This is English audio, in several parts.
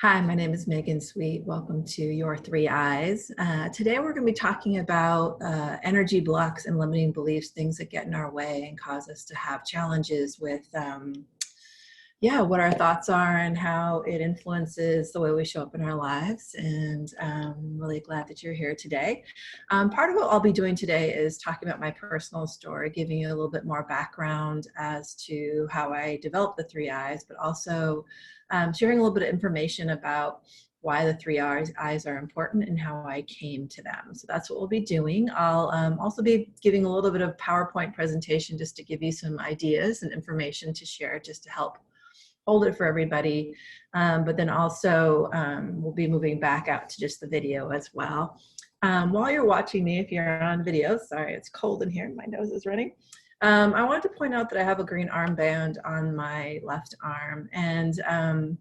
Hi, my name is Megan Sweet. Welcome to Your Three Eyes. Today we're going to be talking about energy blocks and limiting beliefs, things that get in our way and cause us to have challenges with what our thoughts are and how it influences the way we show up in our lives. And I'm really glad that you're here today. Part of what I'll be doing today is talking about my personal story, giving you a little bit more background as to how I developed the three eyes, but also sharing a little bit of information about why the three eyes are important and how I came to them. So that's what we'll be doing. I'll also be giving a little bit of PowerPoint presentation just to give you some ideas and information to share just to help hold it for everybody. But then also we'll be moving back out to just the video as well. While you're watching me, if you're on video, sorry, it's cold in here, my nose is running. I wanted to point out that I have a green armband on my left arm, and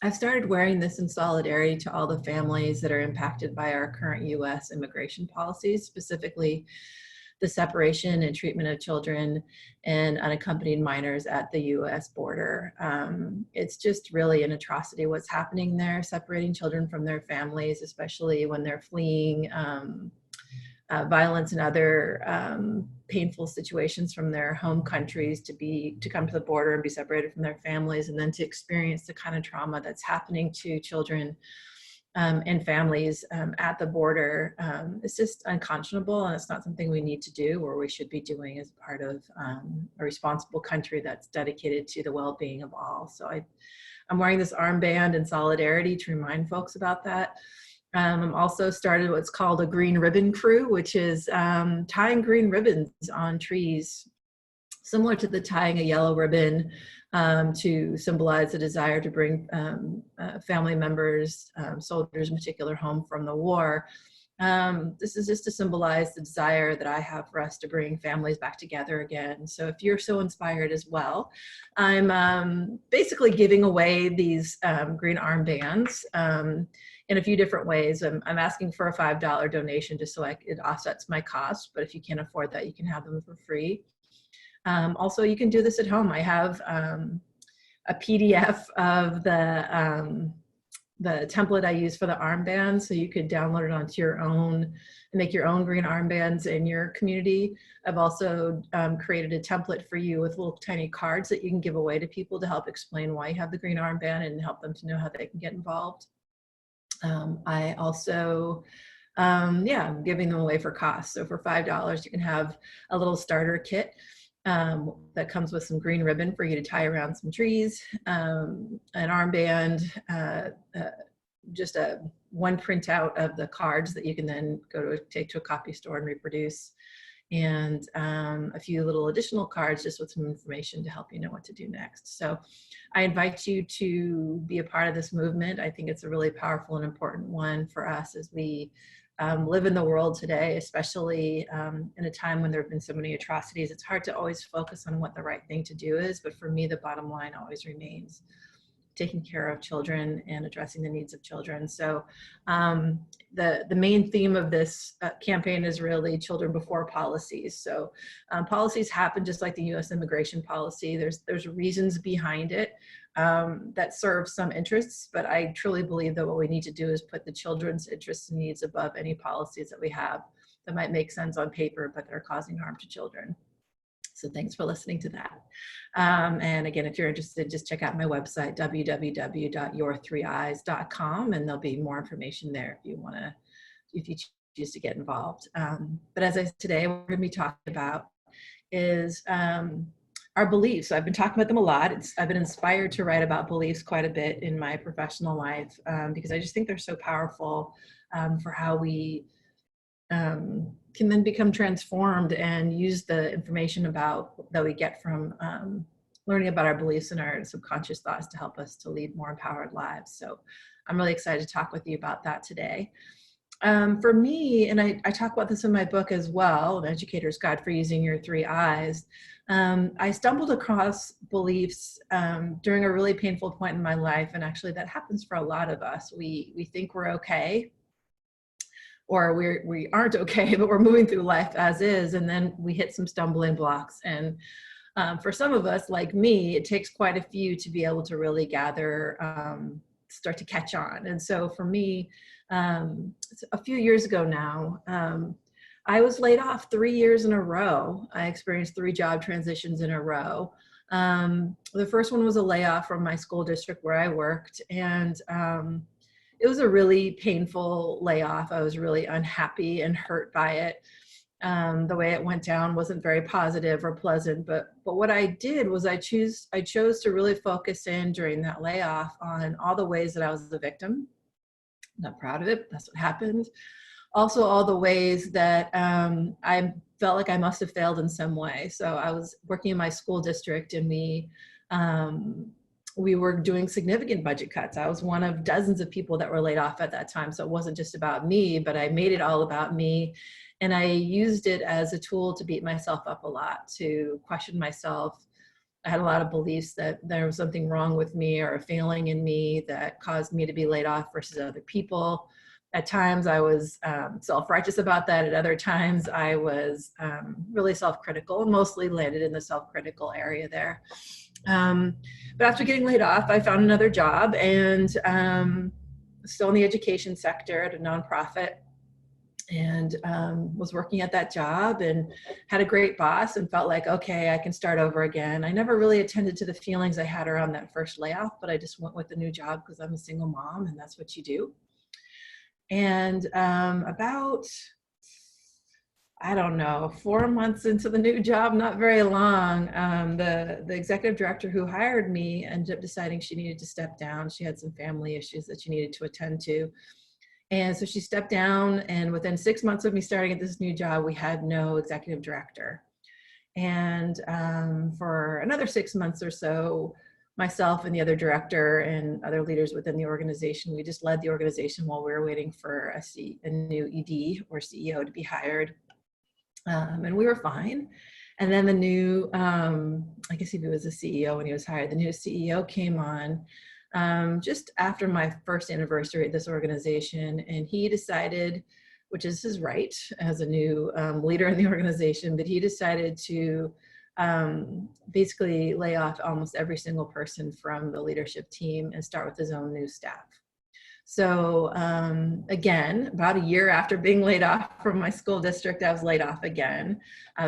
I've started wearing this in solidarity to all the families that are impacted by our current U.S. immigration policies, specifically the separation and treatment of children and unaccompanied minors at the U.S. border. It's just really an atrocity what's happening there, separating children from their families, especially when they're fleeing violence and other painful situations from their home countries to come to the border and be separated from their families, and then to experience the kind of trauma that's happening to children and families at the border. It's just unconscionable, and it's not something we need to do or we should be doing as part of a responsible country that's dedicated to the well-being of all. So I'm wearing this armband in solidarity to remind folks about that. I'm also started what's called a green ribbon crew, which is tying green ribbons on trees, similar to the tying a yellow ribbon to symbolize the desire to bring family members, soldiers in particular, home from the war. This is just to symbolize the desire that I have for us to bring families back together again. So if you're so inspired as well, I'm basically giving away these green armbands in a few different ways. I'm asking for a $5 donation just so it offsets my costs, but if you can't afford that, you can have them for free. Also, you can do this at home. I have a PDF of the template I use for the armband, so you could download it onto your own and make your own green armbands in your community. I've also created a template for you with little tiny cards that you can give away to people to help explain why you have the green armband and help them to know how they can get involved. I also I'm giving them away for cost. So for $5, you can have a little starter kit that comes with some green ribbon for you to tie around some trees, an armband, just one printout of the cards that you can then take to a copy store and reproduce, and a few little additional cards just with some information to help you know what to do next. So I invite you to be a part of this movement. I think it's a really powerful and important one for us as we live in the world today, especially in a time when there have been so many atrocities. It's hard to always focus on what the right thing to do is, but for me, the bottom line always remains taking care of children and addressing the needs of children. So the main theme of this campaign is really children before policies. So policies happen just like the U.S. immigration policy. There's reasons behind it that serve some interests, but I truly believe that what we need to do is put the children's interests and needs above any policies that we have that might make sense on paper, but they're causing harm to children. So thanks for listening to that. And again, if you're interested, just check out my website, www.your3eyes.com, and there'll be more information there if you choose to get involved. But as I said today, what we're going to be talking about is our beliefs. So I've been talking about them a lot. I've been inspired to write about beliefs quite a bit in my professional life because I just think they're so powerful for how we can then become transformed and use the information that we get from learning about our beliefs and our subconscious thoughts to help us to lead more empowered lives. So I'm really excited to talk with you about that today. For me, and I talk about this in my book as well, An Educator's Guide for Using Your Three Eyes, I stumbled across beliefs during a really painful point in my life, and actually that happens for a lot of us. We think we're okay, or we aren't okay, but we're moving through life as is, and then we hit some stumbling blocks. And for some of us, like me, it takes quite a few to be able to really gather start to catch on. And so for me, a few years ago now, I was laid off 3 years in a row. I experienced 3 job transitions in a row. The first one was a layoff from my school district where I worked, and it was a really painful layoff. I was really unhappy and hurt by it. The way it went down wasn't very positive or pleasant, but what I did was I chose to really focus in during that layoff on all the ways that I was the victim. I'm not proud of it, but that's what happened. Also, all the ways that I felt like I must have failed in some way. So I was working in my school district, and we were doing significant budget cuts. I was one of dozens of people that were laid off at that time. So it wasn't just about me, but I made it all about me. And I used it as a tool to beat myself up a lot, to question myself. I had a lot of beliefs that there was something wrong with me or a failing in me that caused me to be laid off versus other people. At times I was self-righteous about that. At other times I was really self-critical, and mostly landed in the self-critical area there. But after getting laid off, I found another job, and still in the education sector at a nonprofit, and was working at that job and had a great boss and felt like, okay, I can start over again. I never really attended to the feelings I had around that first layoff, but I just went with the new job because I'm a single mom and that's what you do. And about, I don't know, 4 months into the new job, not very long, the executive director who hired me ended up deciding she needed to step down. She had some family issues that she needed to attend to. And so she stepped down, and within 6 months of me starting at this new job, we had no executive director. And for another 6 months or so, myself and the other director and other leaders within the organization, we just led the organization while we were waiting for a new ED or CEO to be hired. And we were fine. And then the new, I guess he was the CEO when he was hired, the new CEO came on just after my first anniversary at this organization. And he decided, which is his right as a new leader in the organization, but he decided to basically lay off almost every single person from the leadership team and start with his own new staff. So again, about a year after being laid off from my school district, I was laid off again,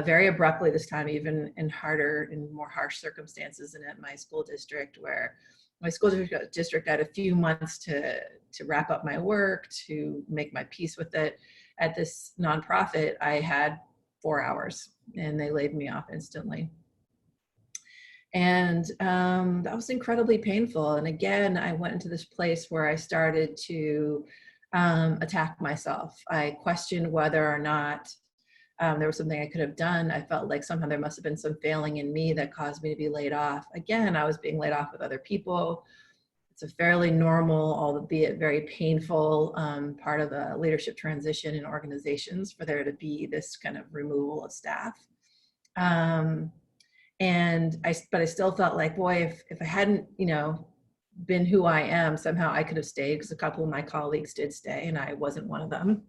very abruptly this time, even in harder and more harsh circumstances than at my school district, where my school district had a few months to wrap up my work, to make my peace with it. At this nonprofit, I had 4 hours and they laid me off instantly. And that was incredibly painful. And again, I went into this place where I started to attack myself. I questioned whether or not there was something I could have done. I felt like somehow there must have been some failing in me that caused me to be laid off. Again, I was being laid off with other people. It's a fairly normal, albeit very painful part of the leadership transition in organizations for there to be this kind of removal of staff. But I still felt like, boy, if I hadn't, been who I am, somehow I could have stayed, because a couple of my colleagues did stay and I wasn't one of them.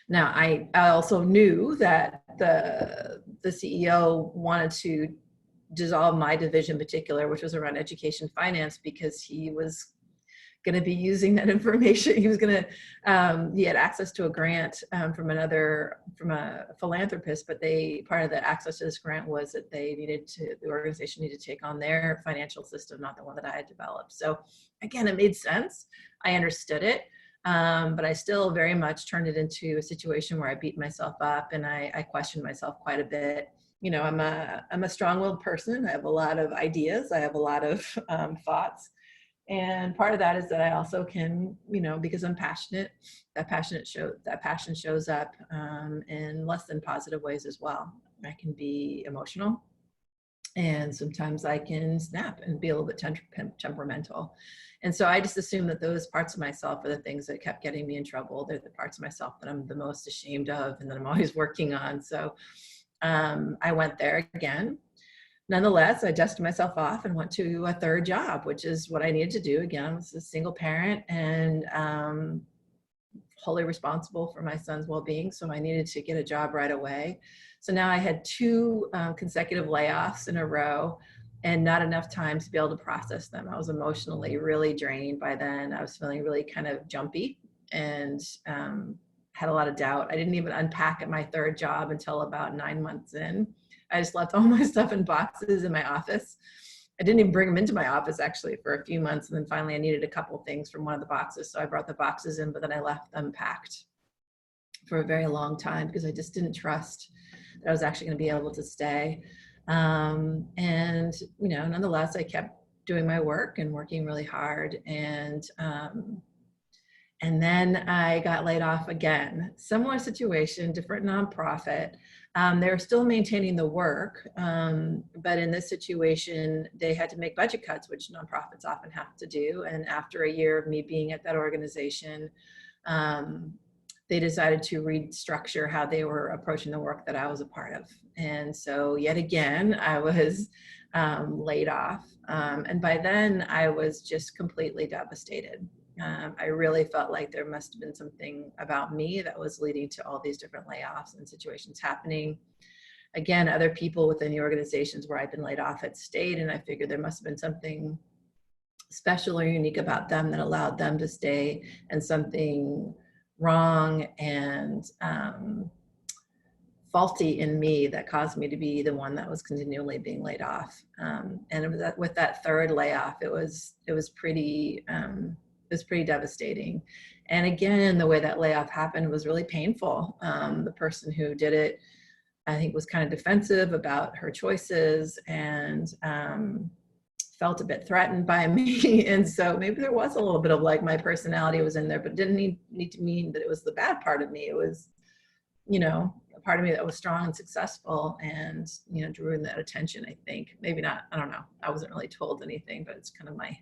Now, I also knew that the CEO wanted to dissolve my division in particular, which was around education finance, because he was going to be using that information. He was going to, he had access to a grant from a philanthropist, but part of the access to this grant was that the organization needed to take on their financial system, not the one that I had developed. So again, it made sense. I understood it. But I still very much turned it into a situation where I beat myself up and I questioned myself quite a bit. I'm a strong-willed person. I have a lot of ideas. I have a lot of thoughts. And part of that is that I also can, because I'm passionate, that passion shows up in less than positive ways as well. I can be emotional, and sometimes I can snap and be a little bit temperamental. And so I just assume that those parts of myself are the things that kept getting me in trouble. They're the parts of myself that I'm the most ashamed of and that I'm always working on. So I went there again. Nonetheless, I dusted myself off and went to a third job, which is what I needed to do. Again, I was a single parent and wholly responsible for my son's well-being, so I needed to get a job right away. So now I had 2 consecutive layoffs in a row. and not enough time to be able to process them. I was emotionally really drained by then. I was feeling really kind of jumpy and had a lot of doubt. I didn't even unpack at my third job until about 9 months in. I just left all my stuff in boxes in my office. I didn't even bring them into my office actually for a few months. And then finally I needed a couple of things from one of the boxes. So I brought the boxes in, but then I left them packed for a very long time because I just didn't trust that I was actually going to be able to stay. And, you know, nonetheless, I kept doing my work and working really hard. And then I got laid off again. Similar situation, different nonprofit. They were still maintaining the work, but in this situation, they had to make budget cuts, which nonprofits often have to do. And after a year of me being at that organization, they decided to restructure how they were approaching the work that I was a part of. And so yet again, I was laid off. And by then I was just completely devastated. I really felt like there must have been something about me that was leading to all these different layoffs and situations happening. Again, other people within the organizations where I'd been laid off had stayed, and I figured there must have been something special or unique about them that allowed them to stay, and something wrong and faulty in me that caused me to be the one that was continually being laid off. And it was with that third layoff, it was pretty devastating. And again, the way that layoff happened was really painful. The person who did it, I think, was kind of defensive about her choices and felt a bit threatened by me. And so maybe there was a little bit of like my personality was in there, but didn't need to mean that it was the bad part of me. It was, you know, a part of me that was strong and successful and, you know, drew in that attention, I think. Maybe not, I don't know. I wasn't really told anything, but it's kind of my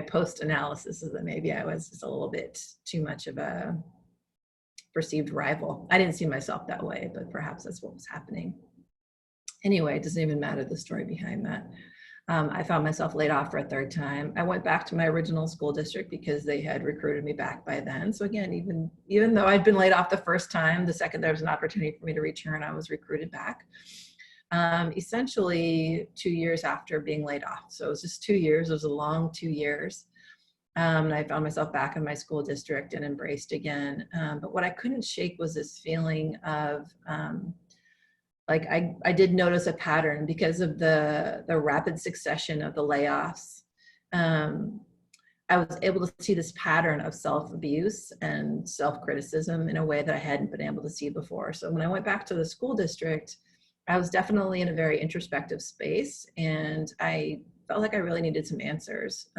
post-analysis is that maybe I was just a little bit too much of a perceived rival. I didn't see myself that way, but perhaps that's what was happening. Anyway, it doesn't even matter the story behind that. I found myself laid off for a third time. I went back to my original school district because they had recruited me back by then. So again, even though I'd been laid off the first time, the second there was an opportunity for me to return, I was recruited back. Essentially 2 years after being laid off. So it was just 2 years. It was a long 2 years. And I found myself back in my school district and embraced again. But what I couldn't shake was this feeling of, like I did notice a pattern because of the rapid succession of the layoffs. I was able to see this pattern of self-abuse and self-criticism in a way that I hadn't been able to see before. So when I went back to the school district, I was definitely in a very introspective space, and I felt like I really needed some answers.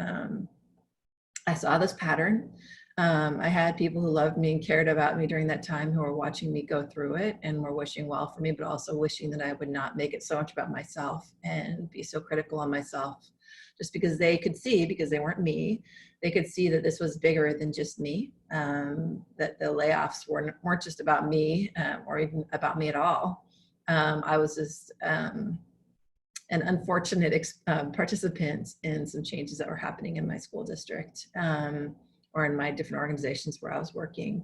I saw this pattern. I had people who loved me and cared about me during that time who were watching me go through it and were wishing well for me, but also wishing that I would not make it so much about myself and be so critical on myself, just because they could see, because they weren't me, they could see that this was bigger than just me, that the layoffs weren't just about me or even about me at all. I was just an unfortunate participant in some changes that were happening in my school district or in my different organizations where I was working.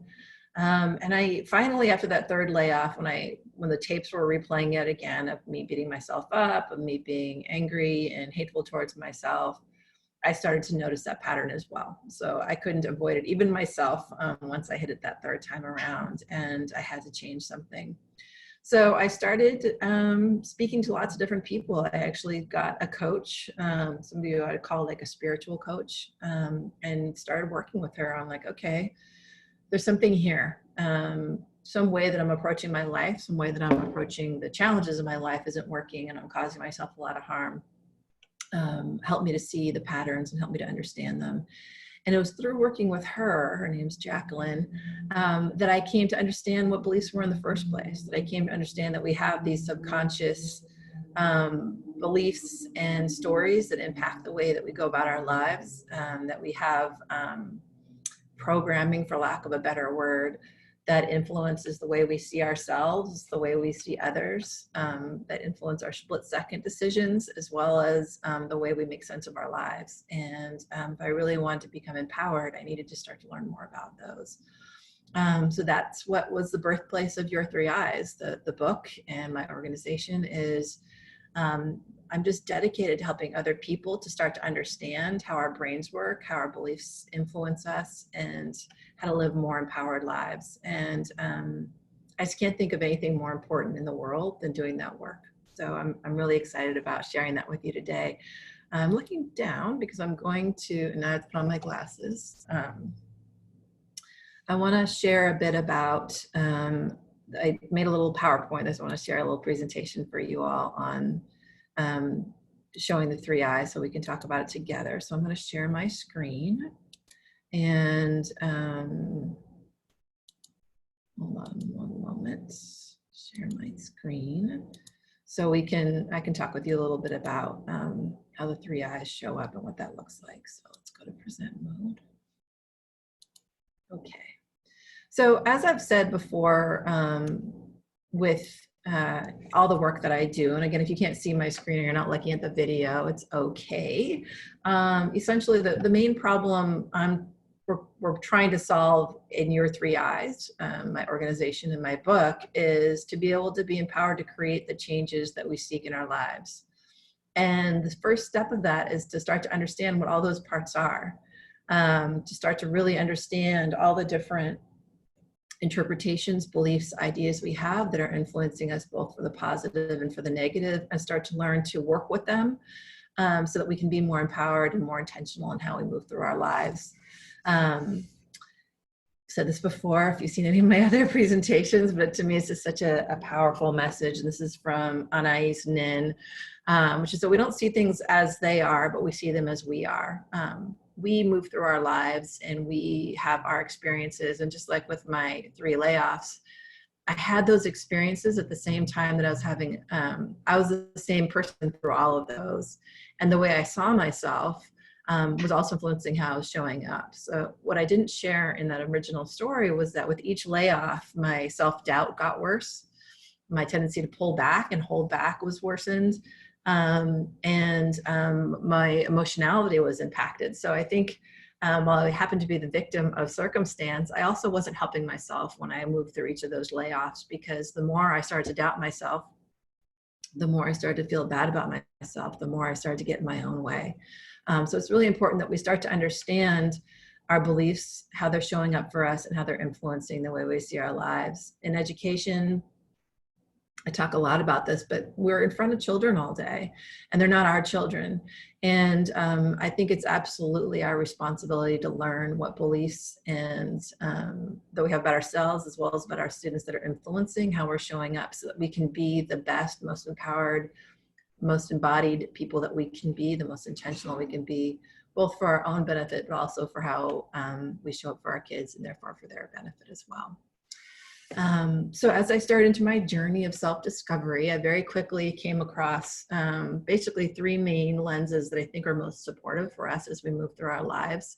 And I finally, after that third layoff, when the tapes were replaying it again of me beating myself up, of me being angry and hateful towards myself, I started to notice that pattern as well. So I couldn't avoid it, even myself, once I hit it that third time around, and I had to change something. So I started speaking to lots of different people. I actually got a coach, somebody who I'd call like a spiritual coach, and started working with her. I'm like, okay, there's something here. Some way that I'm approaching my life, some way that I'm approaching the challenges of my life isn't working, and I'm causing myself a lot of harm. Help me to see the patterns and help me to understand them. And it was through working with her name's Jacqueline, that I came to understand what beliefs were in the first place, that I came to understand that we have these subconscious beliefs and stories that impact the way that we go about our lives, that we have programming, for lack of a better word, that influences the way we see ourselves, the way we see others, that influence our split-second decisions, as well as the way we make sense of our lives. And if I really wanted to become empowered, I needed to start to learn more about those. So that's what was the birthplace of Your Three Eyes. The book and my organization is, I'm just dedicated to helping other people to start to understand how our brains work, how our beliefs influence us, and how to live more empowered lives. And I just can't think of anything more important in the world than doing that work. So I'm really excited about sharing that with you today. I'm looking down because I'm going to, and I have to put on my glasses. I want to share a bit about, I made a little PowerPoint. I just want to share a little presentation for you all on showing the 3 I's so we can talk about it together. So I'm going to share my screen and hold on one moment, share my screen. So I can talk with you a little bit about how the 3 I's show up and what that looks like. So let's go to present mode. Okay. So as I've said before, with all the work that I do, and again, if you can't see my screen or you're not looking at the video, it's okay. Essentially, the main problem we're trying to solve in your 3 I's, my organization and my book, is to be able to be empowered to create the changes that we seek in our lives. And the first step of that is to start to understand what all those parts are, to start to really understand all the different interpretations, beliefs, ideas we have that are influencing us both for the positive and for the negative, and start to learn to work with them so that we can be more empowered and more intentional in how we move through our lives. I've said this before if you've seen any of my other presentations, but to me it's just such a powerful message. And this is from Anais Nin, which is that we don't see things as they are, but we see them as we are. We move through our lives and we have our experiences. And just like with my 3 layoffs, I had those experiences at the same time that I was having, I was the same person through all of those. And the way I saw myself was also influencing how I was showing up. So what I didn't share in that original story was that with each layoff, my self-doubt got worse. My tendency to pull back and hold back was worsened. My emotionality was impacted. So I think while I happened to be the victim of circumstance, I also wasn't helping myself when I moved through each of those layoffs, because the more I started to doubt myself, the more I started to feel bad about myself, the more I started to get in my own way. So it's really important that we start to understand our beliefs, how they're showing up for us, and how they're influencing the way we see our lives. In education, I talk a lot about this, but we're in front of children all day and they're not our children. And I think it's absolutely our responsibility to learn what beliefs and that we have about ourselves as well as about our students that are influencing how we're showing up, so that we can be the best, most empowered, most embodied people that we can be, the most intentional we can be, both for our own benefit, but also for how we show up for our kids and therefore for their benefit as well. So as I started into my journey of self-discovery, I very quickly came across basically 3 main lenses that I think are most supportive for us as we move through our lives.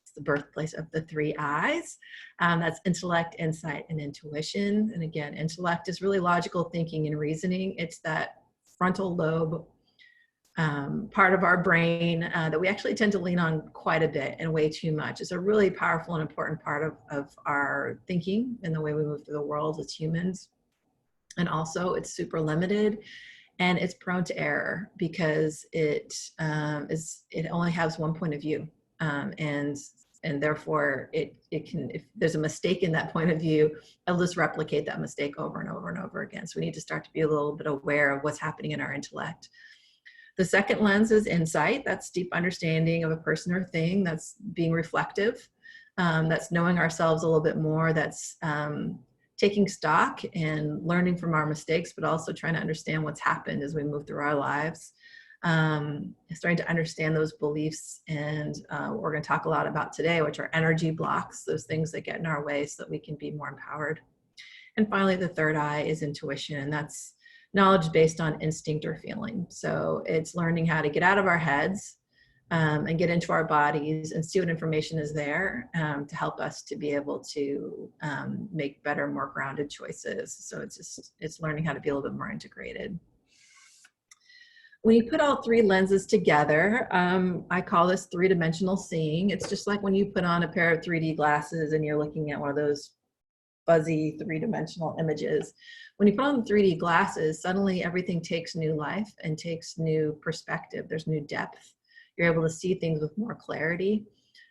It's the birthplace of the 3 I's. That's intellect, insight, and intuition. And again, intellect is really logical thinking and reasoning. It's that frontal lobe part of our brain that we actually tend to lean on quite a bit and way too much. It's a really powerful and important part of our thinking and the way we move through the world as humans. And also it's super limited and it's prone to error because it only has one point of view. And therefore it can, if there's a mistake in that point of view, it'll just replicate that mistake over and over and over again. So we need to start to be a little bit aware of what's happening in our intellect. The second lens is insight. That's deep understanding of a person or thing. That's being reflective. That's knowing ourselves a little bit more. That's taking stock and learning from our mistakes, but also trying to understand what's happened as we move through our lives. Starting to understand those beliefs and what we're going to talk a lot about today, which are energy blocks, those things that get in our way so that we can be more empowered. And finally, the third eye is intuition, and that's knowledge based on instinct or feeling. So it's learning how to get out of our heads and get into our bodies and see what information is there to help us to be able to make better, more grounded choices. So it's learning how to be a little bit more integrated. When you put all 3 lenses together, I call this 3-dimensional seeing. It's just like when you put on a pair of 3D glasses and you're looking at one of those fuzzy three-dimensional images. When you put on the 3D glasses, suddenly everything takes new life and takes new perspective. There's new depth. You're able to see things with more clarity.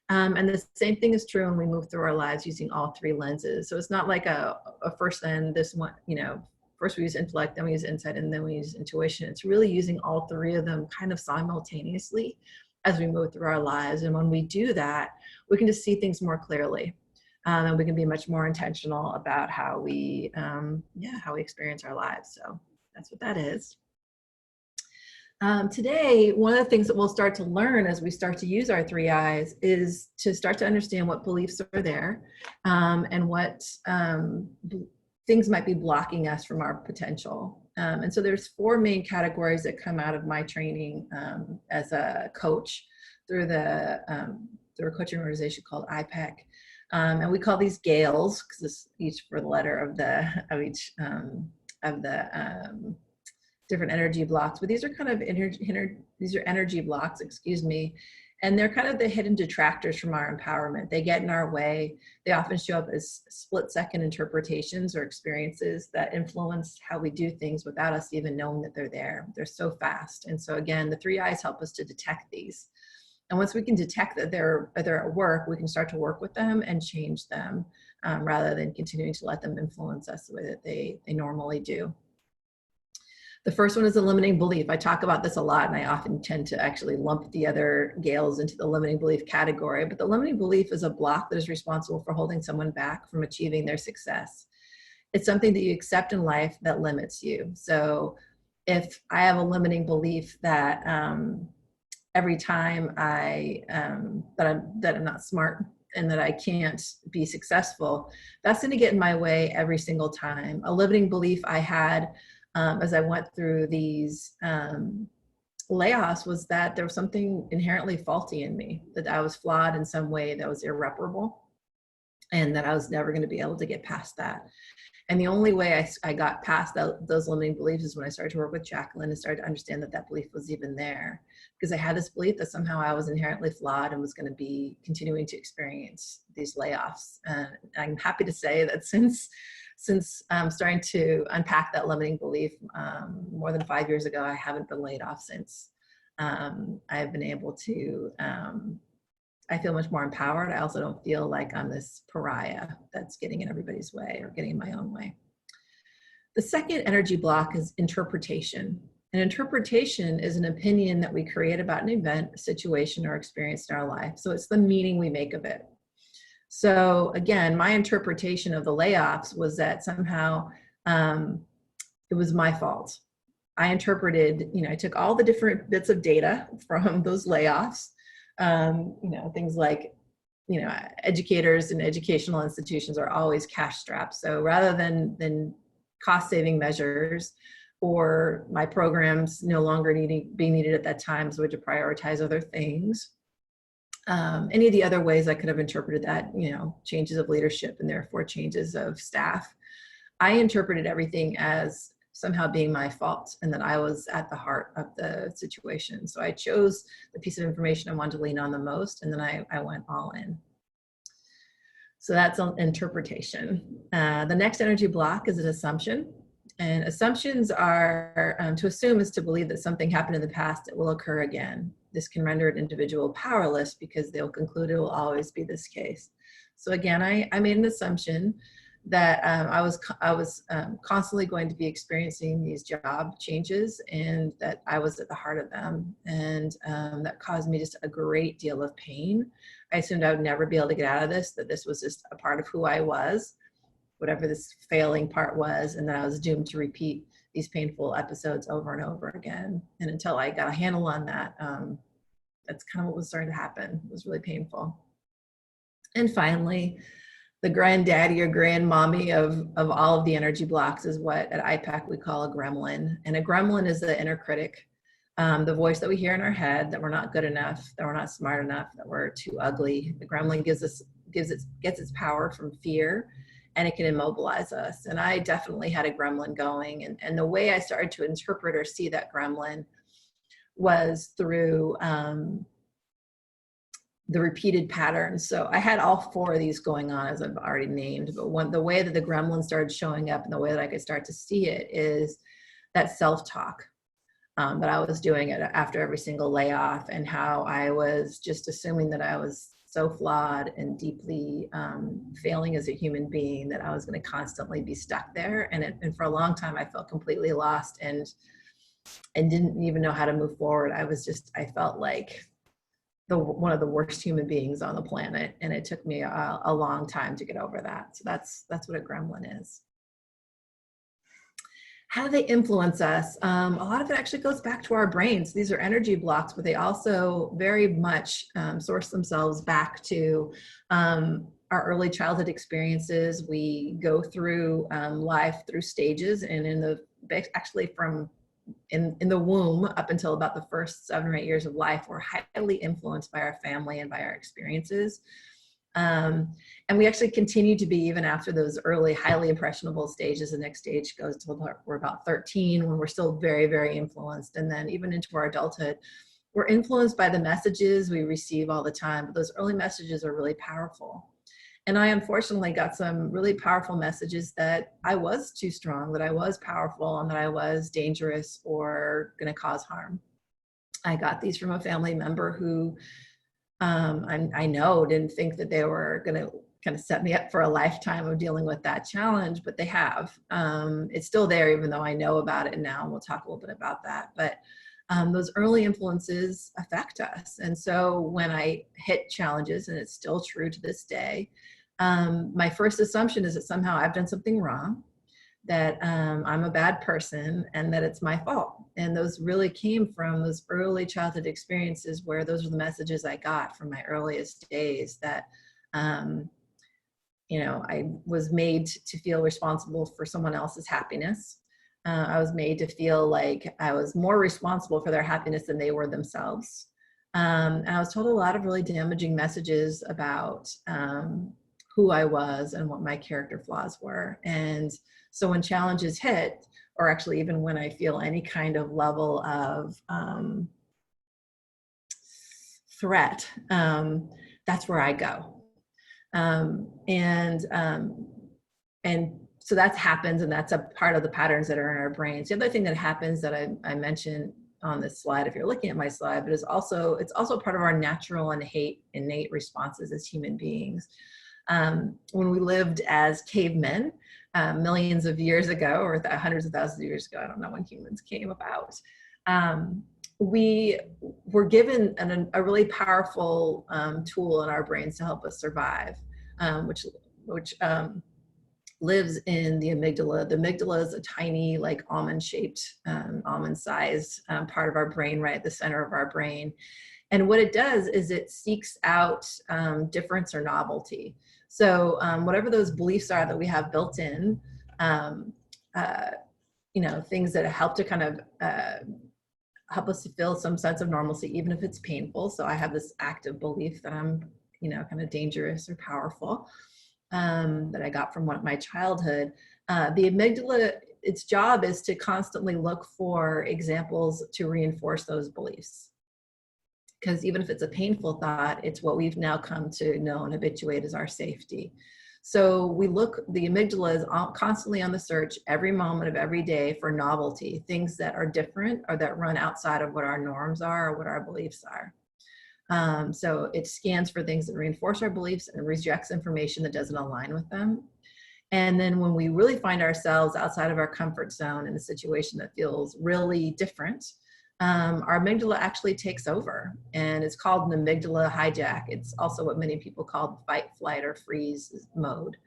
And the same thing is true when we move through our lives using all three lenses. So it's not like a first lens, this one, first we use intellect, then we use insight, and then we use intuition. It's really using all three of them kind of simultaneously as we move through our lives. And when we do that, we can just see things more clearly. And we can be much more intentional about how we experience our lives. So that's what that is. Today, one of the things that we'll start to learn as we start to use our three eyes is to start to understand what beliefs are there, and what things might be blocking us from our potential. And so there's four main categories that come out of my training as a coach through through a coaching organization called IPEC. And we call these GALES because this each for the letter of each of the different energy blocks. But these are kind of energy blocks, excuse me, and they're kind of the hidden detractors from our empowerment. They get in our way. They often show up as split-second interpretations or experiences that influence how we do things without us even knowing that they're there. They're so fast. And so again, the three eyes help us to detect these. And once we can detect that they're at work, we can start to work with them and change them rather than continuing to let them influence us the way that they normally do. The first one is a limiting belief. I talk about this a lot, and I often tend to actually lump the other GALES into the limiting belief category. But the limiting belief is a block that is responsible for holding someone back from achieving their success. It's something that you accept in life that limits you. So if I have a limiting belief that every time that I'm not smart and that I can't be successful, that's going to get in my way every single time. A limiting belief I had as I went through these layoffs was that there was something inherently faulty in me, that I was flawed in some way that was irreparable, and that I was never going to be able to get past that. And the only way I got past those limiting beliefs is when I started to work with Jacqueline and started to understand that that belief was even there. Because I had this belief that somehow I was inherently flawed and was going to be continuing to experience these layoffs. And I'm happy to say that since starting to unpack that limiting belief more than 5 years ago, I haven't been laid off since. I've been able to, I feel much more empowered. I also don't feel like I'm this pariah that's getting in everybody's way or getting in my own way. The second energy block is interpretation. And interpretation is an opinion that we create about an event, a situation, or experience in our life. So it's the meaning we make of it. So again, my interpretation of the layoffs was that somehow it was my fault. I interpreted, I took all the different bits of data from those layoffs, things like, educators and educational institutions are always cash strapped. So rather than cost saving measures, or my programs no longer being needed at that time, so we had to prioritize other things. Any of the other ways I could have interpreted that, changes of leadership and therefore changes of staff, I interpreted everything as somehow being my fault and that I was at the heart of the situation. So I chose the piece of information I wanted to lean on the most, and then I went all in. So that's an interpretation. The next energy block is an assumption. And assumptions are, to assume is to believe that something happened in the past that will occur again. This can render an individual powerless because they'll conclude it will always be this case. So again, I made an assumption that I was constantly going to be experiencing these job changes and that I was at the heart of them. And that caused me just a great deal of pain. I assumed I would never be able to get out of this, that this was just a part of who I was, whatever this failing part was, and that I was doomed to repeat these painful episodes over and over again. And until I got a handle on that, that's kind of what was starting to happen. It was really painful. And finally, the granddaddy or grandmommy of all of the energy blocks is what at IPAC we call a gremlin. And a gremlin is the inner critic, the voice that we hear in our head that we're not good enough, that we're not smart enough, that we're too ugly. The gremlin gets its power from fear, and it can immobilize us. And I definitely had a gremlin going. And the way I started to interpret or see that gremlin was through the repeated patterns. So I had all four of these going on, as I've already named, but the way that the gremlin started showing up and the way that I could start to see it is that self-talk that I was doing it after every single layoff, and how I was just assuming that I was so flawed and deeply failing as a human being that I was going to constantly be stuck there. And for a long time, I felt completely lost and didn't even know how to move forward. I felt like one of the worst human beings on the planet, and it took me a long time to get over that. So that's what a gremlin is. How do they influence us? A lot of it actually goes back to our brains. These are energy blocks, but they also very much source themselves back to our early childhood experiences. We go through life through stages, and actually from in the womb up until about the first 7 or 8 years of life, we're highly influenced by our family and by our experiences. And we actually continue to be even after those early, highly impressionable stages. The next stage goes to we're about 13, when we're still very, very influenced. And then even into our adulthood, we're influenced by the messages we receive all the time. But those early messages are really powerful. And I unfortunately got some really powerful messages that I was too strong, that I was powerful, and that I was dangerous or going to cause harm. I got these from a family member who I know didn't think that they were going to kind of set me up for a lifetime of dealing with that challenge, but they have. It's still there, even though I know about it now, and we'll talk a little bit about that. But those early influences affect us. And so when I hit challenges, and it's still true to this day, my first assumption is that somehow I've done something wrong, that I'm a bad person, and that it's my fault. And those really came from those early childhood experiences, where those are the messages I got from my earliest days, that I was made to feel responsible for someone else's happiness. I was made to feel like I was more responsible for their happiness than they were themselves. And I was told a lot of really damaging messages about who I was and what my character flaws were. And so when challenges hit, or actually even when I feel any kind of level of threat, that's where I go. And so that happens, and that's a part of the patterns that are in our brains. The other thing that happens that I mentioned on this slide, if you're looking at my slide, but it's also part of our natural and innate responses as human beings. When we lived as cavemen millions of years ago, or hundreds of thousands of years ago, I don't know when humans came about, we were given a really powerful tool in our brains to help us survive, which lives in the amygdala. The amygdala is a tiny, like almond-shaped, almond-sized part of our brain, right at the center of our brain. And what it does is it seeks out difference or novelty. So whatever those beliefs are that we have built in, things that help to kind of help us to feel some sense of normalcy, even if it's painful. So I have this active belief that I'm, kind of dangerous or powerful, that I got from my childhood. The amygdala, its job is to constantly look for examples to reinforce those beliefs. Because even if it's a painful thought, it's what we've now come to know and habituate as our safety. So the amygdala is constantly on the search every moment of every day for novelty, things that are different or that run outside of what our norms are or what our beliefs are. So it scans for things that reinforce our beliefs and rejects information that doesn't align with them. And then when we really find ourselves outside of our comfort zone in a situation that feels really different, our amygdala actually takes over, and it's called an amygdala hijack. It's also what many people call fight, flight, or freeze mode.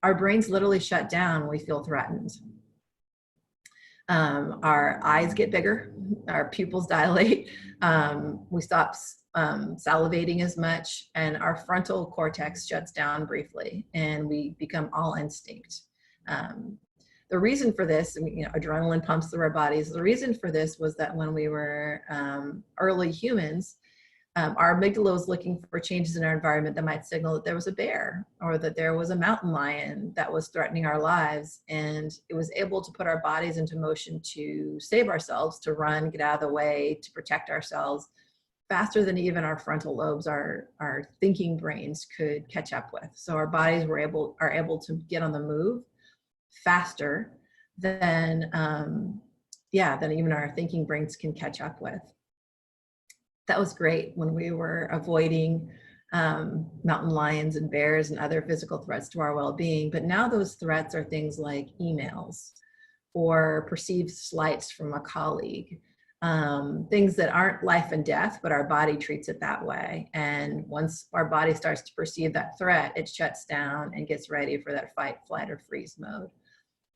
Our brains literally shut down when we feel threatened. Our eyes get bigger, our pupils dilate, we stop salivating as much, and our frontal cortex shuts down briefly, and we become all instinct. The reason for this, adrenaline pumps through our bodies. The reason for this was that when we were early humans, our amygdala was looking for changes in our environment that might signal that there was a bear or that there was a mountain lion that was threatening our lives. And it was able to put our bodies into motion to save ourselves, to run, get out of the way, to protect ourselves. faster than even our frontal lobes, our thinking brains could catch up with. So our bodies are able to get on the move faster than than even our thinking brains can catch up with. That was great when we were avoiding mountain lions and bears and other physical threats to our well-being. But now those threats are things like emails or perceived slights from a colleague, things that aren't life and death, but our body treats it that way. And once our body starts to perceive that threat, it shuts down and gets ready for that fight, flight, or freeze mode.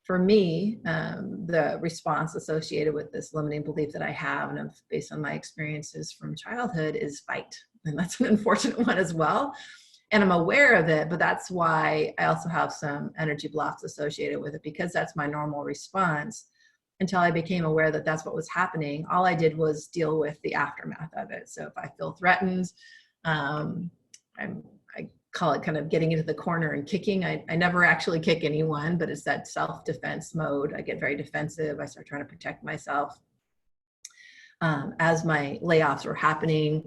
For me, the response associated with this limiting belief that I have, and based on my experiences from childhood, is fight. And that's an unfortunate one as well. And I'm aware of it, but that's why I also have some energy blocks associated with it, because that's my normal response. Until I became aware that that's what was happening, all I did was deal with the aftermath of it. So if I feel threatened, I call it kind of getting into the corner and kicking. I never actually kick anyone, but it's that self-defense mode. I get very defensive. I start trying to protect myself. As my layoffs were happening,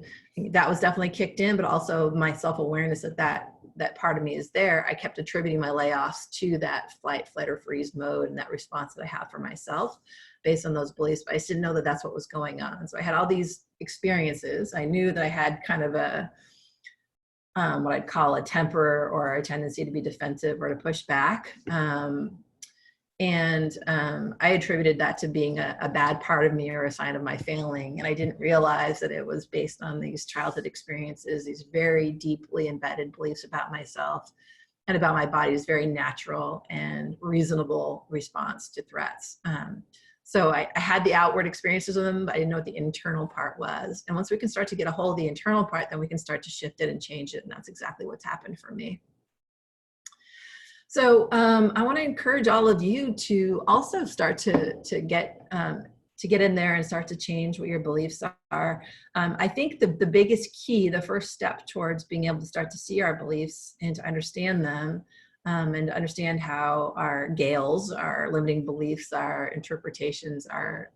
that was definitely kicked in, but also my self-awareness that part of me is there. I kept attributing my layoffs to that fight, flight, or freeze mode and that response that I have for myself based on those beliefs. But I just didn't know that that's what was going on. So I had all these experiences. I knew that I had kind of a what I'd call a temper or a tendency to be defensive or to push back. I attributed that to being a bad part of me or a sign of my failing. And I didn't realize that it was based on these childhood experiences, these very deeply embedded beliefs about myself and about my body's very natural and reasonable response to threats. So I had the outward experiences of them, but I didn't know what the internal part was. And once we can start to get a hold of the internal part, then we can start to shift it and change it. And that's exactly what's happened for me. So I want to encourage all of you to also start to get in there and start to change what your beliefs are. I think the biggest key, the first step towards being able to start to see our beliefs and to understand them, and to understand how our gales, our limiting beliefs, our interpretations, our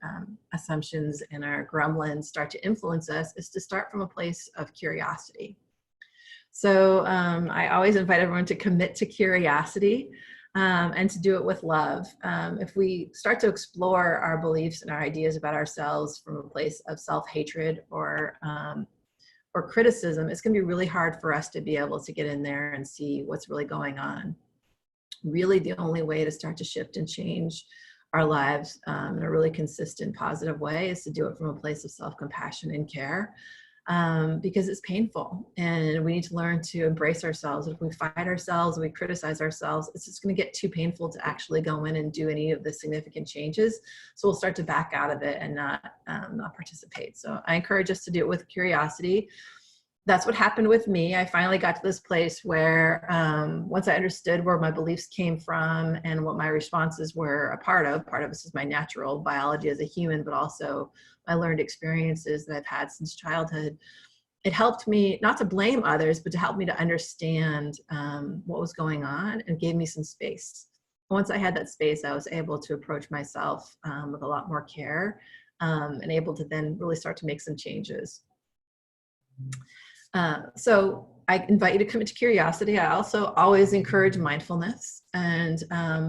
assumptions, and our gremlins start to influence us, is to start from a place of curiosity. So I always invite everyone to commit to curiosity and to do it with love. If we start to explore our beliefs and our ideas about ourselves from a place of self-hatred or criticism, it's going to be really hard for us to be able to get in there and see what's really going on. Really, the only way to start to shift and change our lives in a really consistent, positive way is to do it from a place of self-compassion and care. Because it's painful and we need to learn to embrace ourselves. If we fight ourselves, we criticize ourselves, it's just going to get too painful to actually go in and do any of the significant changes. So we'll start to back out of it and not participate. So I encourage us to do it with curiosity. That's what happened with me. I finally got to this place where once I understood where my beliefs came from and what my responses were a part of this is my natural biology as a human, but also my learned experiences that I've had since childhood. It helped me not to blame others, but to help me to understand what was going on and gave me some space. Once I had that space, I was able to approach myself with a lot more care and able to then really start to make some changes. So I invite you to commit to curiosity. I also always encourage mindfulness. And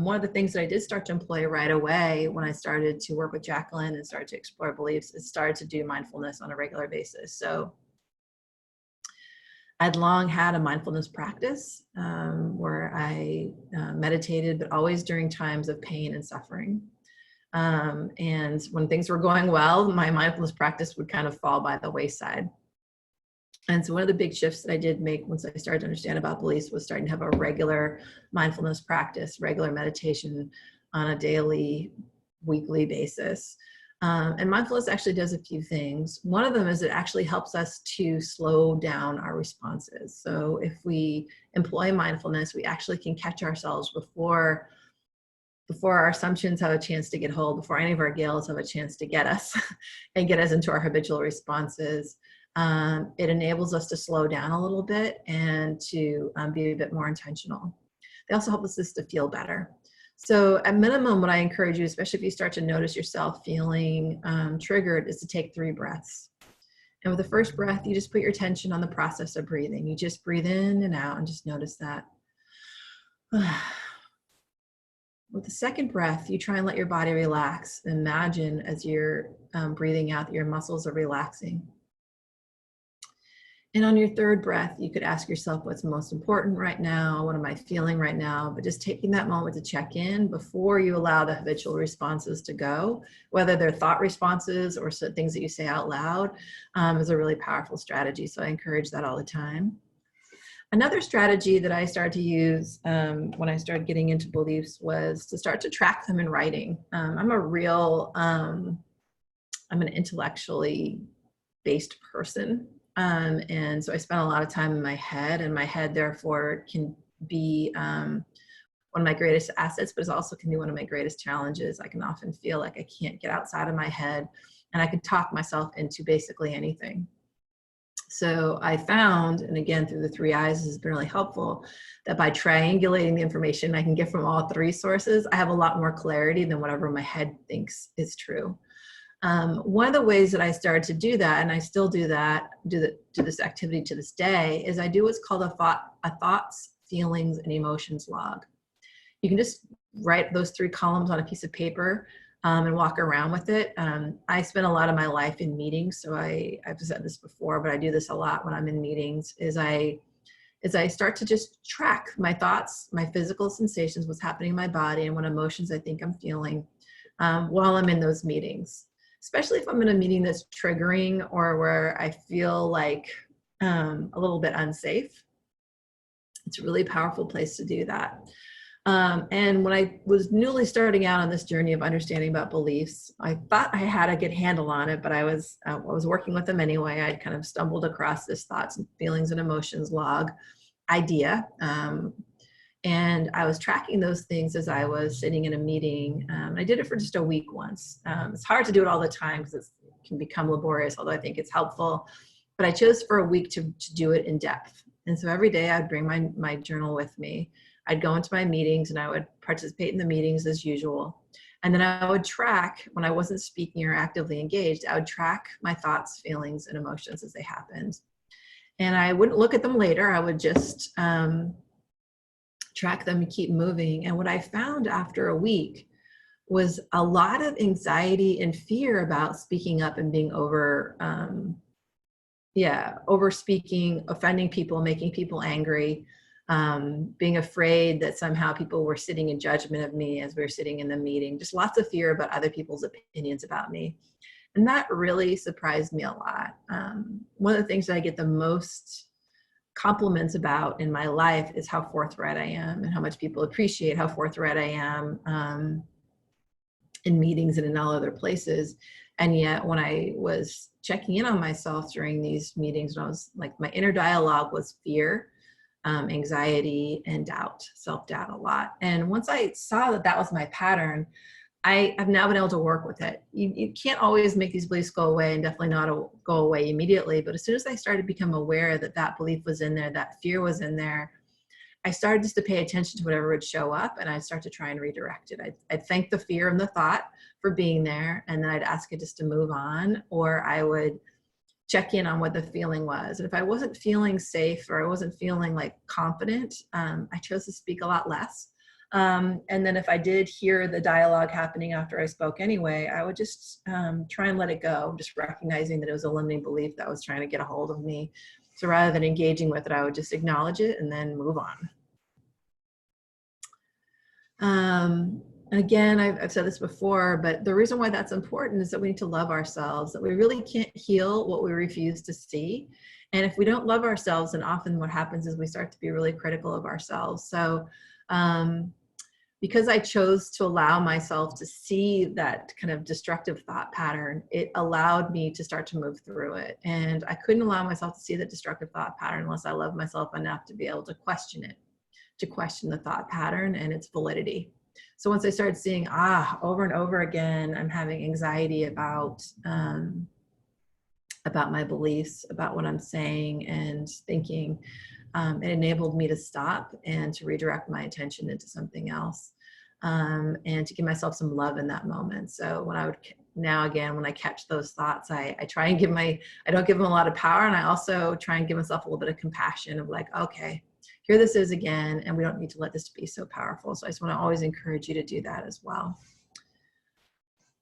one of the things that I did start to employ right away when I started to work with Jacqueline and started to explore beliefs is started to do mindfulness on a regular basis. So I'd long had a mindfulness practice where I meditated, but always during times of pain and suffering. And when things were going well, my mindfulness practice would kind of fall by the wayside. And so one of the big shifts that I did make once I started to understand about beliefs was starting to have a regular mindfulness practice, regular meditation on a daily, weekly basis. And mindfulness actually does a few things. One of them is it actually helps us to slow down our responses. So if we employ mindfulness, we actually can catch ourselves before our assumptions have a chance to get hold, before any of our gales have a chance to get us and get us into our habitual responses. It enables us to slow down a little bit and to be a bit more intentional. They also help us just to feel better. So at minimum, what I encourage you, especially if you start to notice yourself feeling triggered, is to take 3 breaths. And with the first breath, you just put your attention on the process of breathing. You just breathe in and out and just notice that. With the second breath, you try and let your body relax. Imagine as you're breathing out that your muscles are relaxing. And on your third breath, you could ask yourself what's most important right now, what am I feeling right now, but just taking that moment to check in before you allow the habitual responses to go, whether they're thought responses or things that you say out loud, is a really powerful strategy. So I encourage that all the time. Another strategy that I started to use when I started getting into beliefs was to start to track them in writing. I'm an intellectually based person. And so I spend a lot of time in my head, and my head therefore can be one of my greatest assets, but it also can be one of my greatest challenges. I can often feel like I can't get outside of my head, and I can talk myself into basically anything. So I found, and again, through the 3 eyes, this has been really helpful, that by triangulating the information I can get from all 3 sources, I have a lot more clarity than whatever my head thinks is true. One of the ways that I started to do that, and I still do this activity to this day, is I do what's called a thoughts, feelings, and emotions log. You can just write those 3 columns on a piece of paper and walk around with it. I spend a lot of my life in meetings, so I've said this before, but I do this a lot when I'm in meetings, is I start to just track my thoughts, my physical sensations, what's happening in my body, and what emotions I think I'm feeling while I'm in those meetings. Especially if I'm in a meeting that's triggering or where I feel like a little bit unsafe. It's a really powerful place to do that. And when I was newly starting out on this journey of understanding about beliefs, I thought I had a good handle on it, but I was working with them anyway. I'd kind of stumbled across this thoughts and feelings and emotions log idea. And I was tracking those things as I was sitting in a meeting. I did it for just a week once. It's hard to do it all the time because it can become laborious, although I think it's helpful. But I chose for a week to do it in depth. And so every day I'd bring my journal with me. I'd go into my meetings and I would participate in the meetings as usual. And then I would track, when I wasn't speaking or actively engaged, I would track my thoughts, feelings, and emotions as they happened. And I wouldn't look at them later. I would just track them and keep moving. And what I found after a week was a lot of anxiety and fear about speaking up and being over speaking, offending people, making people angry, being afraid that somehow people were sitting in judgment of me as we were sitting in the meeting, just lots of fear about other people's opinions about me. And that really surprised me a lot. One of the things that I get the most compliments about in my life is how forthright I am and how much people appreciate how forthright I am in meetings and in all other places. And yet when I was checking in on myself during these meetings, when I was like, my inner dialogue was fear, anxiety, and doubt, self-doubt a lot. And once I saw that that was my pattern, I've now been able to work with it. You can't always make these beliefs go away, and definitely not go away immediately. But as soon as I started to become aware that that belief was in there, that fear was in there, I started just to pay attention to whatever would show up, and I'd start to try and redirect it. I'd thank the fear and the thought for being there, and then I'd ask it just to move on, or I would check in on what the feeling was. And if I wasn't feeling safe or I wasn't feeling like confident, I chose to speak a lot less. And then if I did hear the dialogue happening after I spoke anyway, I would just try and let it go, just recognizing that it was a limiting belief that was trying to get a hold of me. So rather than engaging with it, I would just acknowledge it and then move on. And again, I've said this before, but the reason why that's important is that we need to love ourselves, that we really can't heal what we refuse to see. And if we don't love ourselves, then often what happens is we start to be really critical of ourselves. So because I chose to allow myself to see that kind of destructive thought pattern, it allowed me to start to move through it. And I couldn't allow myself to see that destructive thought pattern unless I loved myself enough to be able to question it, to question the thought pattern and its validity. So once I started seeing, over and over again, I'm having anxiety about my beliefs, about what I'm saying and thinking, it enabled me to stop and to redirect my attention into something else, and to give myself some love in that moment. So when I would now again, when I catch those thoughts, I try and I don't give them a lot of power. And I also try and give myself a little bit of compassion of like, okay, here this is again, and we don't need to let this be so powerful. So I just want to always encourage you to do that as well.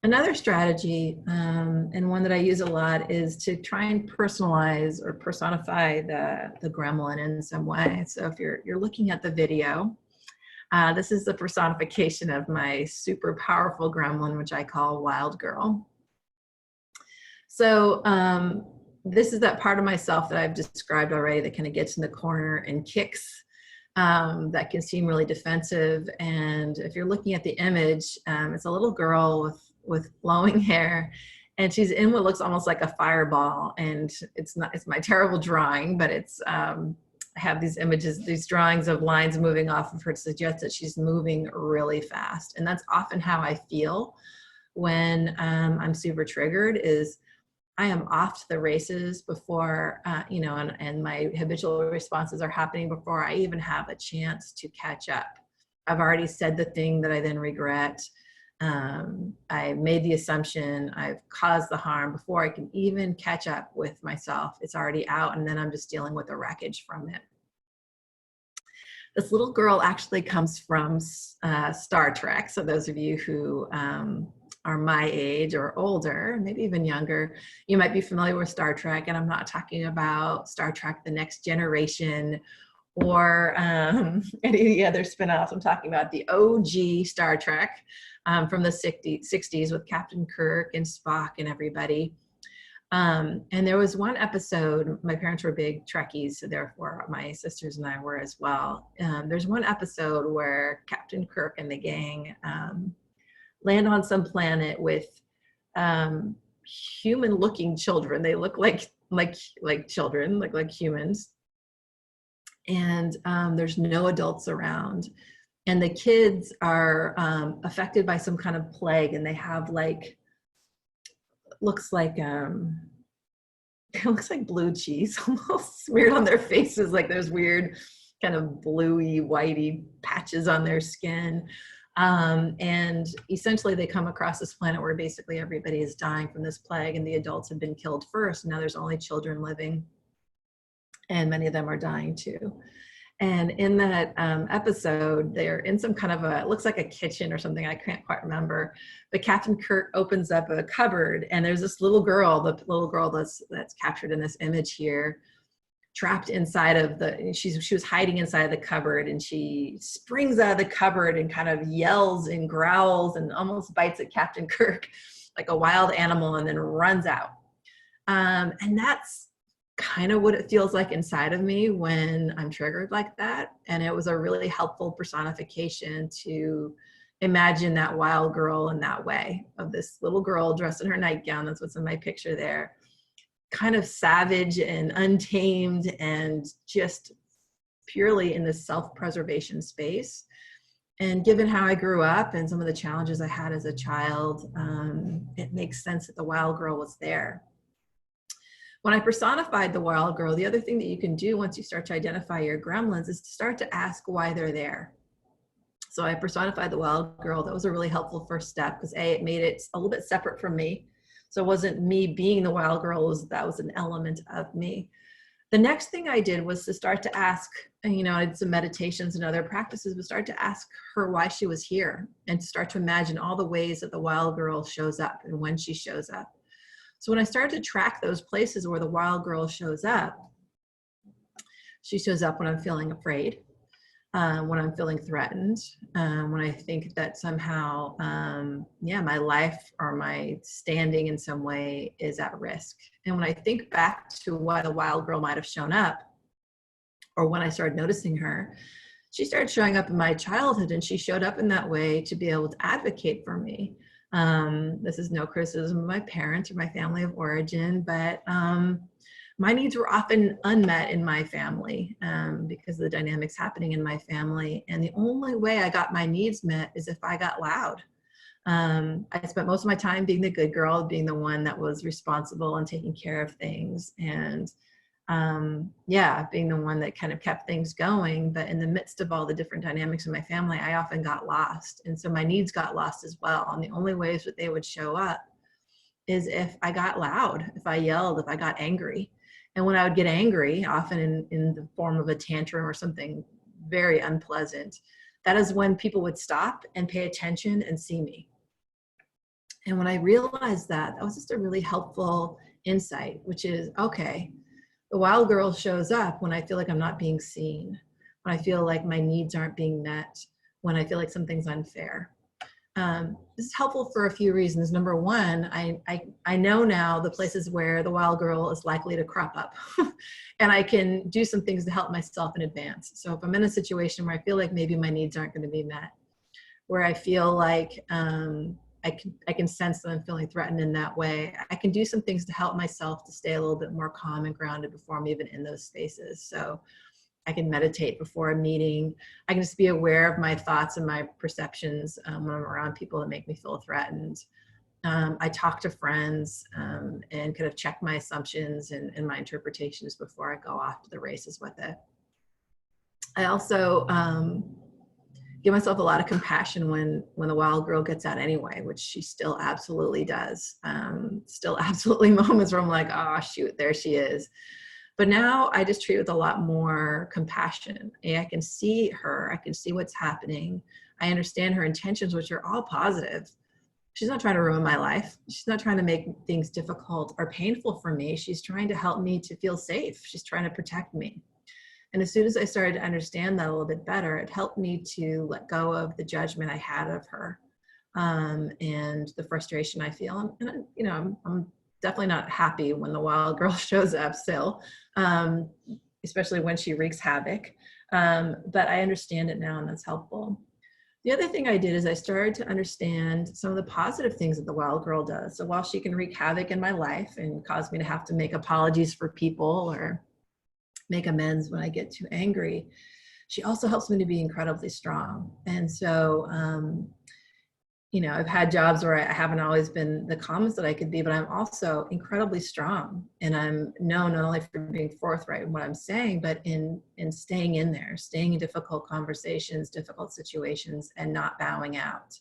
Another strategy, and one that I use a lot, is to try and personalize or personify the gremlin in some way. So if you're looking at the video, this is the personification of my super powerful gremlin, which I call Wild Girl. So this is that part of myself that I've described already that kind of gets in the corner and kicks, that can seem really defensive. And if you're looking at the image, it's a little girl with flowing hair, and she's in what looks almost like a fireball. And it's my terrible drawing, but it's, I have these images, these drawings of lines moving off of her to suggest that she's moving really fast. And that's often how I feel when I'm super triggered, is I am off to the races before, and my habitual responses are happening before I even have a chance to catch up. I've already said the thing that I then regret. I made the assumption, I've caused the harm before I can even catch up with myself. It's already out, and then I'm just dealing with the wreckage from it. This little girl actually comes from Star Trek. So those of you who are my age or older, maybe even younger, you might be familiar with Star Trek. And I'm not talking about Star Trek The Next Generation or any other spin-offs. I'm talking about the OG Star Trek from the 60s with Captain Kirk and Spock and everybody. And there was one episode, my parents were big Trekkies, so therefore my sisters and I were as well. There's one episode where Captain Kirk and the gang land on some planet with human-looking children. They look like children, like humans. And there's no adults around. And the kids are affected by some kind of plague, and they have looks like blue cheese almost smeared on their faces, like there's weird kind of bluey, whitey patches on their skin. And essentially they come across this planet where basically everybody is dying from this plague, and the adults have been killed first. And now there's only children living, and many of them are dying too. And in that episode, they're in some kind of it looks like a kitchen or something, I can't quite remember, but Captain Kirk opens up a cupboard, and there's this little girl, the little girl that's captured in this image here, trapped inside of she was hiding inside the cupboard, and she springs out of the cupboard and kind of yells and growls and almost bites at Captain Kirk like a wild animal, and then runs out. And that's kind of what it feels like inside of me when I'm triggered like that. And it was a really helpful personification to imagine that wild girl in that way, of this little girl dressed in her nightgown. That's what's in my picture there. Kind of savage and untamed, and just purely in this self-preservation space. And given how I grew up and some of the challenges I had as a child, it makes sense that the wild girl was there. When I personified the wild girl, the other thing that you can do once you start to identify your gremlins is to start to ask why they're there. So I personified the wild girl. That was a really helpful first step, because it made it a little bit separate from me. So it wasn't me being the wild girl, that was an element of me. The next thing I did was to start to ask, I did some meditations and other practices, but start to ask her why she was here, and to start to imagine all the ways that the wild girl shows up and when she shows up. So when I started to track those places where the wild girl shows up, she shows up when I'm feeling afraid, when I'm feeling threatened, when I think that somehow, my life or my standing in some way is at risk. And when I think back to why the wild girl might have shown up, or when I started noticing her, she started showing up in my childhood, and she showed up in that way to be able to advocate for me. This is no criticism of my parents or my family of origin, but my needs were often unmet in my family because of the dynamics happening in my family. And the only way I got my needs met is if I got loud. I spent most of my time being the good girl, being the one that was responsible and taking care of things. And being the one that kind of kept things going. But in the midst of all the different dynamics in my family, I often got lost. And so my needs got lost as well. And the only ways that they would show up is if I got loud, if I yelled, if I got angry. And when I would get angry, often in the form of a tantrum or something very unpleasant, that is when people would stop and pay attention and see me. And when I realized that, that was just a really helpful insight, which is, okay, the wild girl shows up when I feel like I'm not being seen, when I feel like my needs aren't being met, when I feel like something's unfair. This is helpful for a few reasons. Number one, I know now the places where the wild girl is likely to crop up and I can do some things to help myself in advance. So if I'm in a situation where I feel like maybe my needs aren't going to be met, where I feel like I can sense that I'm feeling threatened in that way, I can do some things to help myself to stay a little bit more calm and grounded before I'm even in those spaces. So I can meditate before a meeting. I can just be aware of my thoughts and my perceptions when I'm around people that make me feel threatened. I talk to friends and kind of check my assumptions and my interpretations before I go off to the races with it. I also give myself a lot of compassion when the wild girl gets out anyway, which she still absolutely does. Still absolutely moments where I'm like, oh shoot, there she is. But now I just treat it with a lot more compassion. I can see her, I can see what's happening. I understand her intentions, which are all positive. She's not trying to ruin my life. She's not trying to make things difficult or painful for me. She's trying to help me to feel safe. She's trying to protect me. And as soon as I started to understand that a little bit better, it helped me to let go of the judgment I had of her and the frustration I feel. And you know, I'm definitely not happy when the wild girl shows up still, especially when she wreaks havoc. But I understand it now, and that's helpful. The other thing I did is I started to understand some of the positive things that the wild girl does. So while she can wreak havoc in my life and cause me to have to make apologies for people or make amends when I get too angry, she also helps me to be incredibly strong. And so, you know, I've had jobs where I haven't always been the calmest that I could be, but I'm also incredibly strong. And I'm known not only for being forthright in what I'm saying, but in staying in there, staying in difficult conversations, difficult situations, and not bowing out,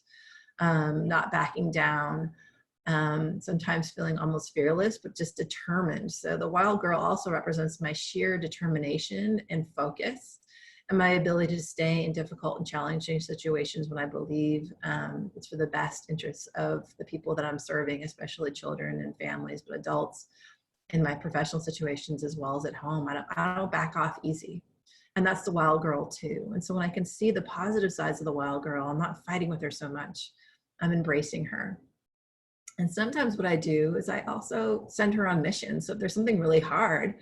not backing down, sometimes feeling almost fearless, but just determined. So the wild girl also represents my sheer determination and focus, and my ability to stay in difficult and challenging situations when I believe it's for the best interests of the people that I'm serving, especially children and families, but adults in my professional situations as well as at home. I don't back off easy. And that's the wild girl too. And so when I can see the positive sides of the wild girl, I'm not fighting with her so much. I'm embracing her. And sometimes what I do is I also send her on missions. So if there's something really hard,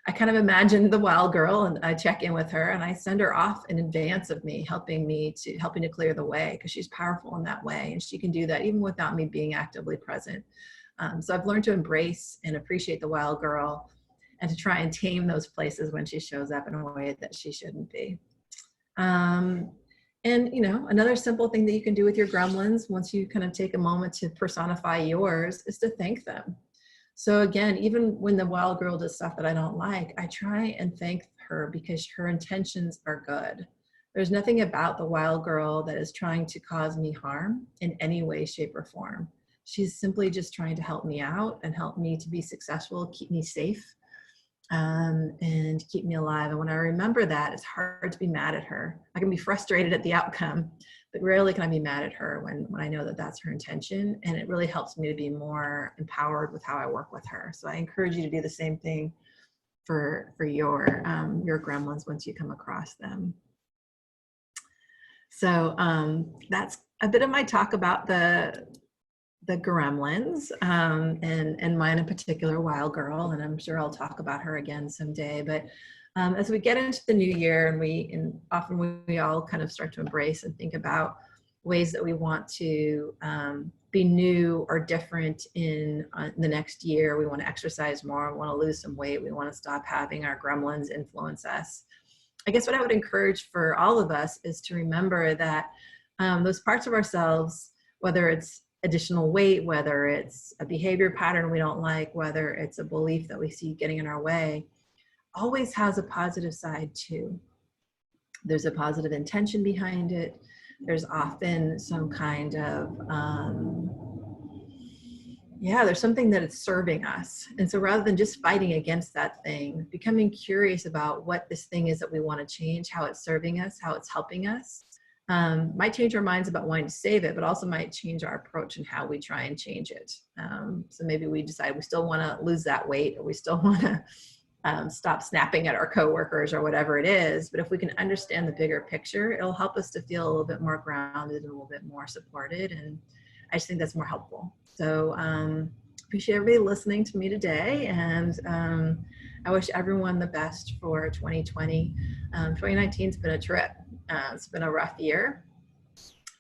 I kind of imagine the wild girl and I check in with her and I send her off in advance of me, helping to clear the way, because she's powerful in that way. And she can do that even without me being actively present. So I've learned to embrace and appreciate the wild girl and to try and tame those places when she shows up in a way that she shouldn't be. And, you know, another simple thing that you can do with your gremlins, once you kind of take a moment to personify yours, is to thank them. So again, even when the wild girl does stuff that I don't like, I try and thank her because her intentions are good. There's nothing about the wild girl that is trying to cause me harm in any way, shape, or form. She's simply just trying to help me out and help me to be successful, keep me safe, and keep me alive. And when I remember that, it's hard to be mad at her. I can be frustrated at the outcome, but rarely can I be mad at her when I know that that's her intention. And it really helps me to be more empowered with how I work with her. So I encourage you to do the same thing for your gremlins once you come across them. So that's a bit of my talk about the gremlins and mine in particular, Wild Girl, and I'm sure I'll talk about her again someday. But as we get into the new year, and often we all kind of start to embrace and think about ways that we want to be new or different in the next year. We want to exercise more, we want to lose some weight, we want to stop having our gremlins influence us. I guess what I would encourage for all of us is to remember that those parts of ourselves, whether it's additional weight, whether it's a behavior pattern we don't like, whether it's a belief that we see getting in our way, always has a positive side too. There's a positive intention behind it. There's often some kind of Yeah, there's something that it's serving us. And so rather than just fighting against that thing, becoming curious about what this thing is that we want to change, how it's serving us, how it's helping us, might change our minds about wanting to save it, but also might change our approach and how we try and change it. So maybe we decide we still want to lose that weight, or we still want to stop snapping at our coworkers or whatever it is. But if we can understand the bigger picture, it'll help us to feel a little bit more grounded and a little bit more supported. And I just think that's more helpful. So appreciate everybody listening to me today. And I wish everyone the best for 2020. 2019's been a trip. It's been a rough year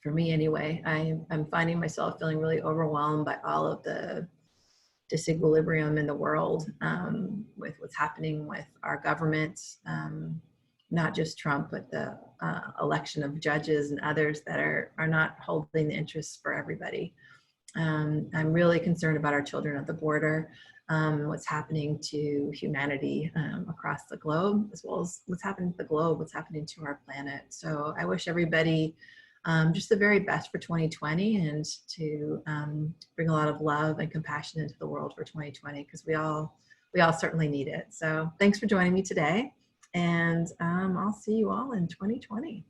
for me anyway. I'm finding myself feeling really overwhelmed by all of the disequilibrium in the world, with what's happening with our government, not just Trump, but the election of judges and others that are not holding the interests for everybody. I'm really concerned about our children at the border, what's happening to humanity across the globe, as well as what's happening to the globe, what's happening to our planet. So I wish everybody just the very best for 2020, and to bring a lot of love and compassion into the world for 2020, because we all certainly need it. So thanks for joining me today, and I'll see you all in 2020.